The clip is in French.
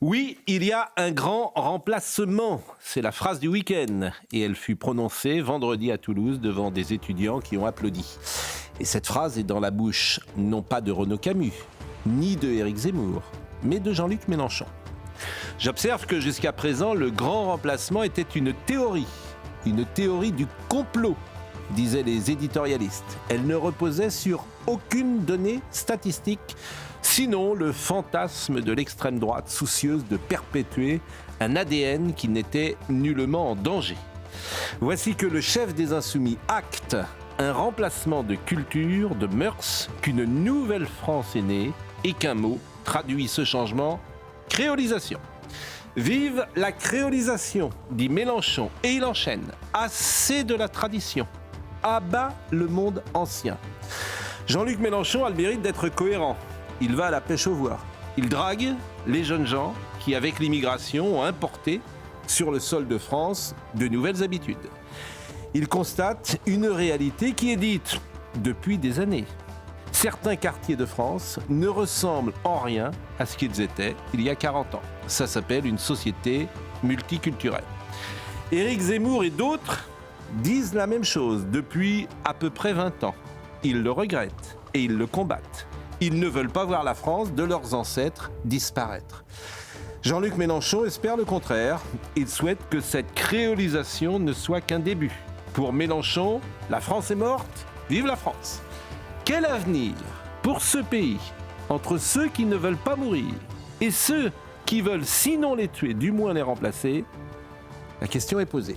Oui, il y a un grand remplacement. C'est la phrase du week-end. Et elle fut prononcée vendredi à Toulouse devant des étudiants qui ont applaudi. Et cette phrase est dans la bouche, non pas de Renaud Camus, ni de Éric Zemmour, mais de Jean-Luc Mélenchon. J'observe que jusqu'à présent, le grand remplacement était une théorie du complot, disaient les éditorialistes. Elle ne reposait sur aucune donnée statistique, sinon le fantasme de l'extrême droite soucieuse de perpétuer un ADN qui n'était nullement en danger. Voici que le chef des Insoumis acte un remplacement de culture, de mœurs, qu'une nouvelle France est née et qu'un mot traduit ce changement, créolisation. Vive la créolisation, dit Mélenchon, et il enchaîne. Assez de la tradition. À bas le monde ancien. Jean-Luc Mélenchon a le mérite d'être cohérent. Il va à la pêche aux voix. Il drague les jeunes gens qui, avec l'immigration, ont importé sur le sol de France de nouvelles habitudes. Il constate une réalité qui est dite depuis des années. Certains quartiers de France ne ressemblent en rien à ce qu'ils étaient il y a 40 ans. Ça s'appelle une société multiculturelle. Éric Zemmour et d'autres disent la même chose depuis à peu près 20 ans. Ils le regrettent et ils le combattent. Ils ne veulent pas voir la France de leurs ancêtres disparaître. Jean-Luc Mélenchon espère le contraire. Il souhaite que cette créolisation ne soit qu'un début. Pour Mélenchon, la France est morte, vive la France. Quel avenir pour ce pays entre ceux qui ne veulent pas mourir et ceux qui veulent sinon les tuer, du moins les remplacer? La question est posée.